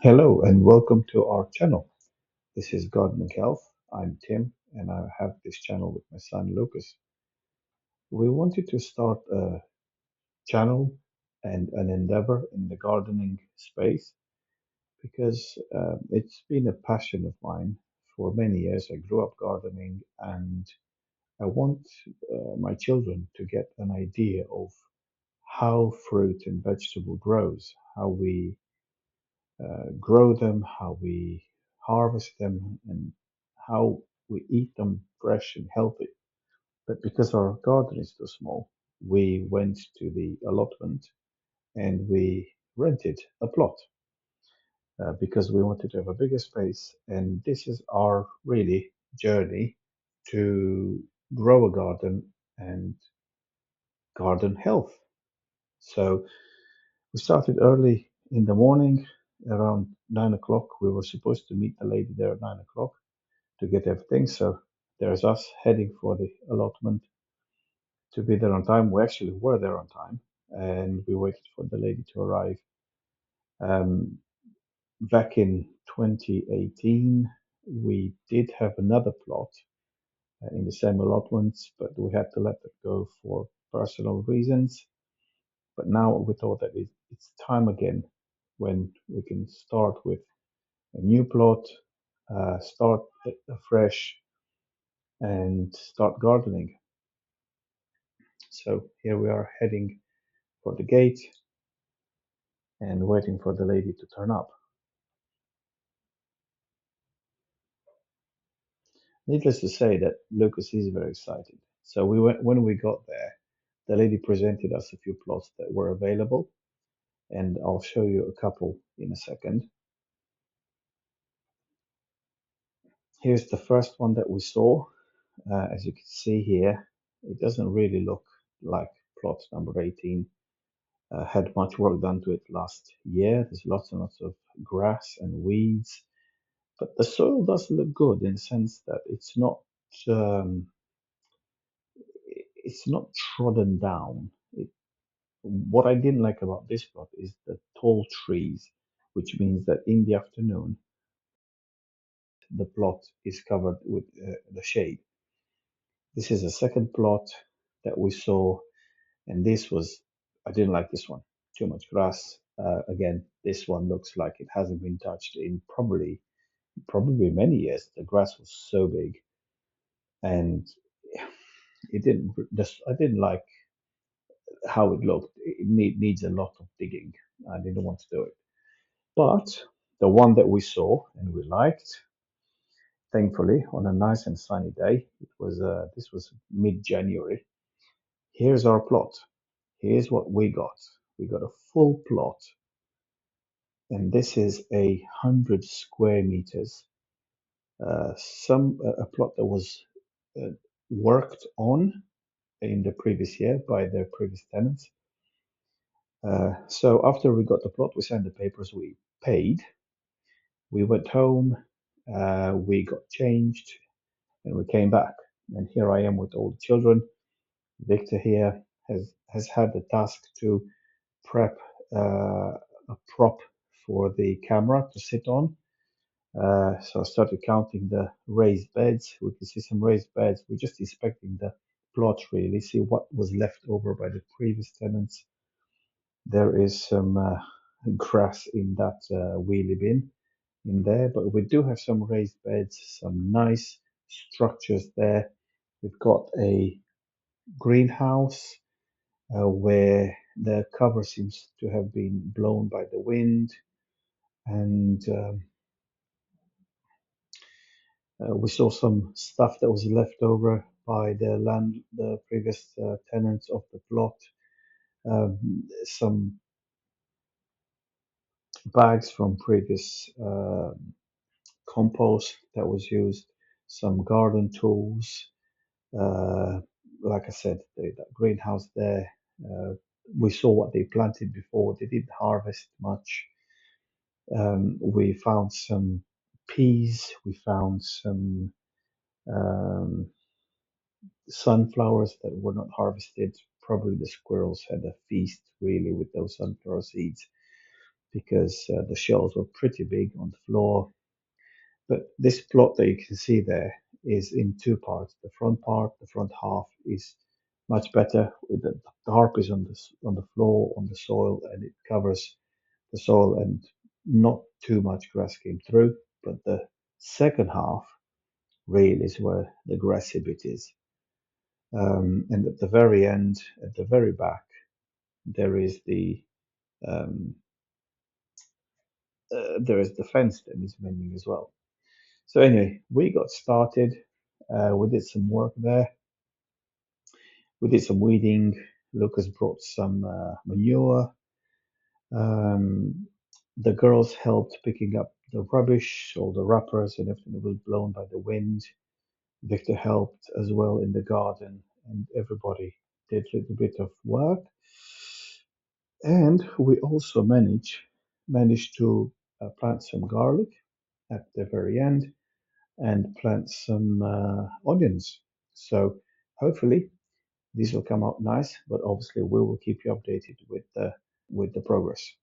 Hello and welcome to our channel. This is Gardening Health. I'm Tim and I have this channel with my son Lucas. We wanted to start a channel and an endeavor in the gardening space because it's been a passion of mine for many years. I grew up gardening and I want my children to get an idea of how fruit and vegetable grows, how we grow them, how we harvest them, and how we eat them fresh and healthy. But because our garden is too small, we went to the allotment and we rented a plot because we wanted to have a bigger space. And this is our really journey to grow a garden and garden health. So we started early in the morning, around 9 o'clock. We were supposed to meet the lady there at 9 o'clock to get everything. So there's us heading for the allotment to be there on time. We actually were there on time and we waited for the lady to arrive. Um, Back in 2018, we did have another plot in the same allotments, but we had to let it go for personal reasons. But now we thought that it's time again when we can start with a new plot, start afresh, and start gardening. So here we are heading for the gate and waiting for the lady to turn up. Needless to say that Lucas is very excited. So we went when we got there, the lady presented us a few plots that were available, and I'll show you a couple in a second. Here's the first one that we saw. As you can see here, it doesn't really look like plot number 18. Had much work done to it last year. There's lots and lots of grass and weeds, but the soil does look good in the sense that um, it's not trodden down. What I didn't like about this plot is the tall trees, which means that in the afternoon the plot is covered with the shade. This is a second plot that we saw, and I didn't like this one. Too much grass. Again, this one looks like it hasn't been touched in probably many years. The grass was so big, and it didn't. I didn't like how it looked. Needs a lot of digging. I didn't want to do it. But the one that we saw and we liked, thankfully, on a nice and sunny day, this was mid-January. Here's our plot. Here's what we got. We got a full plot, and this is 100 square meters. Some A plot that was uh, worked on in the previous year by their previous tenants. So after we got the plot, we signed the papers, we paid, we went home, we got changed, and we came back. And here I am with all the children. Victor here has had the task to prep a prop for the camera to sit on. So I started counting the raised beds. We can see some raised beds. We're just inspecting the plot really, see what was left over by the previous tenants. There is some grass in that wheelie bin in there, but we do have some raised beds, some nice structures there. We've got a greenhouse where the cover seems to have been blown by the wind, and we saw some stuff that was left over by the previous tenants of the plot. Some bags from previous compost that was used, some garden tools. Uh, like I said, that greenhouse there, we saw what they planted before. They didn't harvest much. We found some peas. We found some um, sunflowers that were not harvested. Probably the squirrels had a feast really with those sunflower seeds. because the shells were pretty big on the floor. But this plot that you can see there is in two parts. The front part, the front half is much better. The harp is on on the floor, on the soil, and it covers the soil, and not too much grass came through. But the second half really is where the grassy bit is. And at the very end, at the very back, there is the fence that is mending as well. So anyway, we got started. We did some work there. We did some weeding. Lucas brought some manure. Um, the girls helped picking up the rubbish, all the wrappers and everything that was blown by the wind. Victor helped as well in the garden, and everybody did a little bit of work. And we also managed to plant some garlic at the very end and plant some onions. So hopefully these will come out nice, but obviously we will keep you updated with the progress.